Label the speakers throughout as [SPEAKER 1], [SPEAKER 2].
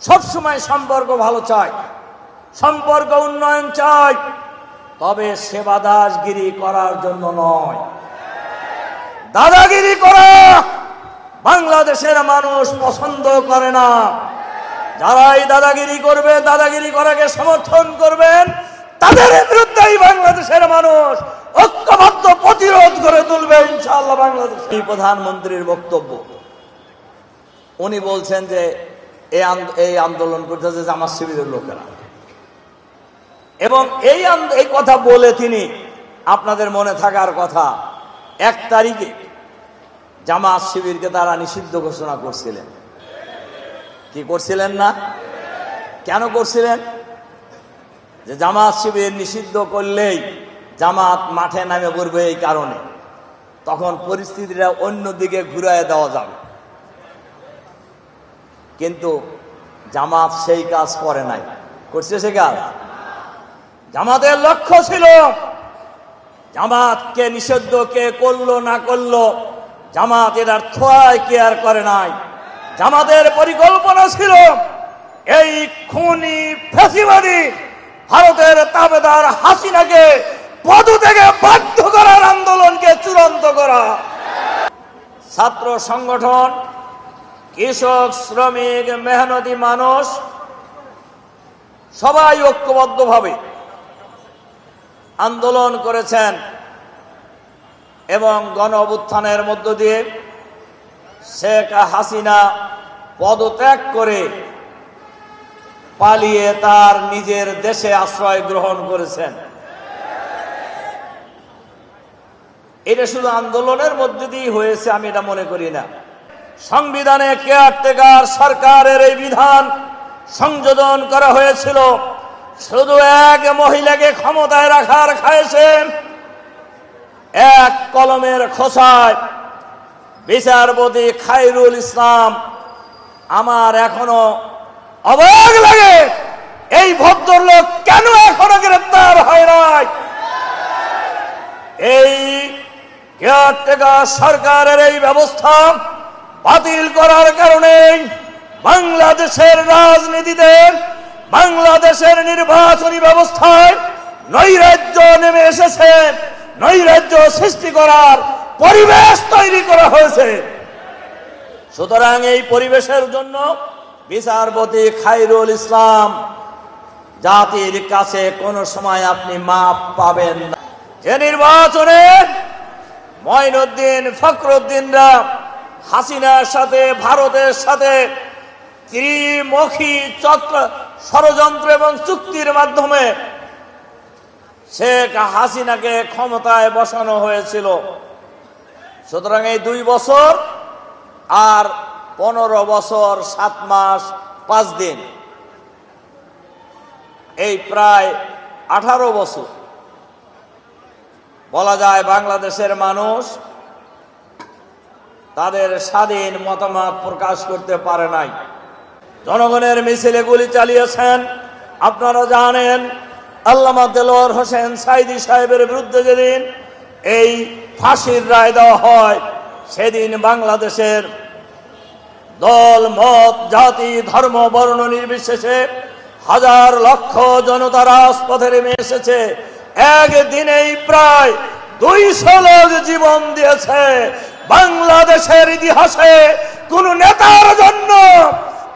[SPEAKER 1] সবসময় সম্পর্ক ভালো চায়, সম্পর্ক উন্নয়ন চায়, তবে সেবাদাসগিরি করার জন্য নয়। দাদাগিরি করা বাংলাদেশের মানুষ পছন্দ করে না। যারাই দাদাগিরি করবে, দাদাগিরি করাকে সমর্থন করবেন, তাদের বিরুদ্ধেই বাংলাদেশের মানুষ ঐক্যবদ্ধ প্রতিরোধ করে তুলবে ইনশাআল্লাহ। বাংলাদেশ প্রধানমন্ত্রীর বক্তব্য, উনি বলছেন যে এই আন্দোলন করতেছে জামাত শিবিরের লোকেরা, এবং এই কথা বলে তিনি, আপনাদের মনে থাকার কথা, 1 তারিখে জামাত শিবিরকে তারা নিষিদ্ধ ঘোষণা করছিলেন। কি করছিলেন না? কেন করছিলেন? যে জামাত শিবির নিষিদ্ধ করলেই জামাত মাঠে নামে পড়বে, এই কারণে তখন পরিস্থিতিটা অন্যদিকে ঘুরায় দেওয়া যাবে। কিন্তু জামাত সেই কাজ করে নাই। করছে সে কাজ? জামাতের লক্ষ্য ছিল, জামাতকে নিষিদ্ধ কে করলো না করলো জামাত এটার থোয়ায় কেয়ার করে নাই। জামাতের পরিকল্পনা ছিল এই খুনি ফ্যাসিবাদী ভারতের তাবেদার হাসিনাকে পদ থেকে বাধ্য করার আন্দোলনকে চূড়ান্ত করা। ছাত্র সংগঠন, কৃষক, শ্রমিক, মেহনতি মানুষ সবাই ঐক্যবদ্ধভাবে আন্দোলন করেছেন, এবং গণ অভ্যুত্থানের মধ্য দিয়ে শেখ হাসিনা পদত্যাগ করে পালিয়ে তার নিজের দেশে আশ্রয় গ্রহণ করেছেন। এটা শুধু আন্দোলনের মধ্যে দিয়ে হয়েছে আমি এটা মনে করি না। সংবিধানে কেয়ারটেকার সরকারের এই বিধান সংযোজন করা হয়েছিল শুধু এক মহিলাকে ক্ষমতায় রাখার খায়েছে। এক কলমের খোসায় বিচারপতি খায়রুল ইসলাম, আমার এখনো অবাক লাগে এই ভদ্রলোক কেন এখনো গ্রেপ্তার হয় নাই। এই কেয়ারটেকার সরকারের এই ব্যবস্থা বাতিল করার কারণে বাংলাদেশের রাজনীতিতে, বাংলাদেশের নির্বাচনী ব্যবস্থায় নৈরাজ্য নেমে এসেছে। নৈরাজ্য সৃষ্টি করার পরিবেশ তৈরি করা হয়েছে। সুতরাং এই পরিবেশের জন্য বিচারপতি খায়রুল ইসলাম জাতির কাছে কোনো সময় আপনি মাপ পাবেন না। যে নির্বাচনে মঈনুদ্দিন, ফখরুদ্দিনরা হাসিনার সাথে, ভারতের সাথে ত্রিমুখী ষড়যন্ত্র এবং চুক্তির মাধ্যমে শেখ হাসিনাকে ক্ষমতায় বসানো হয়েছিল। সুতরাং এই 2 বছর আর 15 বছর 7 মাস 5 দিন, এই প্রায় 18 বছর বলা যায় বাংলাদেশের মানুষ তাদের স্বাধীন মতামত প্রকাশ করতে পারে নাই। জনগণের মিছিলে গুলি চালিয়েছেন। আপনারা জানেন আল্লামা দেলোয়ার হোসেন সাঈদী সাহেবের বিরুদ্ধে যেদিন এই ফাঁসির রায় দেওয়া হয়, সেদিন বাংলাদেশের দল, মত, জাতি, ধর্ম, বর্ণ নির্বিশেষে হাজার লক্ষ জনতা রাজপথে নেমে এসেছে। একদিনেই প্রায় 200 লোক জীবন দিয়েছে। বাংলাদেশের ইতিহাসে কোন নেতার জন্য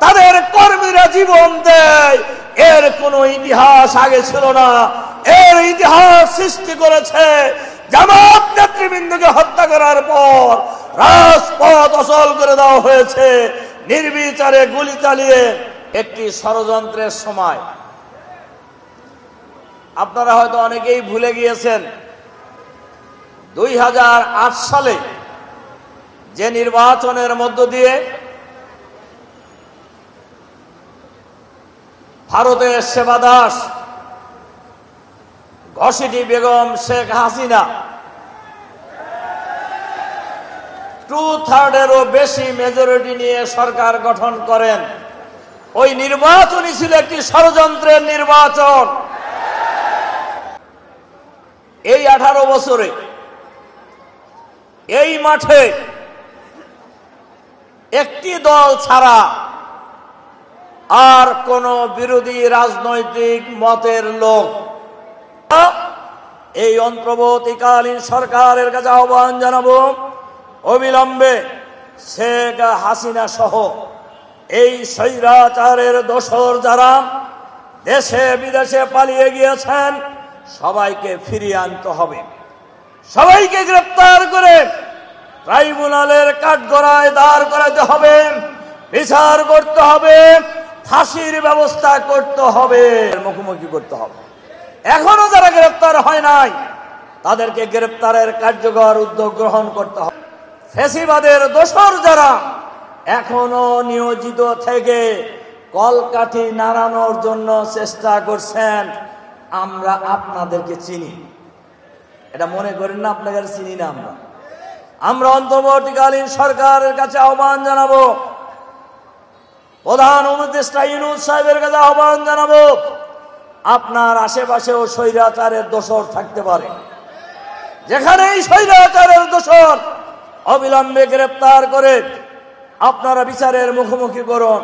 [SPEAKER 1] তাদের কর্মীরা জীবন দেয়, এর কোন ইতিহাস আগে ছিল না। এর ইতিহাস সৃষ্টি করেছে জামাত নেতৃবৃন্দকে হত্যা করার পর রাজপথ অচল করে দেওয়া হয়েছে নির্বিচারে গুলি চালিয়ে। একটি ষড়যন্ত্রের সময় আপনারা হয়তো অনেকেই ভুলে গিয়েছেন, 2008 সালে যে নির্বাচনের মধ্য দিয়ে ভারতের সেবাদাস ঘসিটি বেগম শেখ হাসিনা 2/3-এরও বেশি মেজরিটি নিয়ে সরকার গঠন করেন, ওই নির্বাচনই ছিল একটি ষড়যন্ত্রের নির্বাচন। এই 18 বছরে এই মাঠে একটি দল ছাড়া আর কোন বিরোধী রাজনৈতিক মতের লোক এই অন্তর্বর্তীকালীন সরকারের কাছে আহ্বান জানাবো, অবিলম্বে শেখ হাসিনা সহ এই স্বৈরাচারের দোসর যারা দেশে বিদেশে পালিয়ে গিয়েছেন সবাইকে ফিরিয়ে আনতে হবে, সবাইকে গ্রেফতার করে ট্রাইব্যুনালের কাঠগড়ায় দাঁড় করাতে হবে, বিচার করতে হবে, ফাঁসির ব্যবস্থা করতে হবে, মুখোমুখি করতে হবে। এখনো যারা গ্রেফতার হয় নাই তাদেরকে গ্রেফতারের কার্যকর উদ্যোগ গ্রহণ করতে হবে। ফ্যাসিবাদের দোসর যারা এখনো নিয়োজিত থেকে কলকাঠি নাড়ানোর জন্য চেষ্টা করছেন, আমরা আপনাদেরকে চিনি, এটা মনে করেন না আপনাদের চিনি না। আমরা অন্তর্বর্তীকালীন সরকারের কাছে আহ্বান জানাবো, প্রধান উপদেষ্টা ইউনূস সাহেবের কাছে আহ্বান জানাবো, আপনার আশেপাশেও স্বৈরাচারের দোসর থাকতে পারে, যেখানেই স্বৈরাচারের দোসর অবিলম্বে গ্রেফতার করে আপনারা বিচারের মুখোমুখি করুন।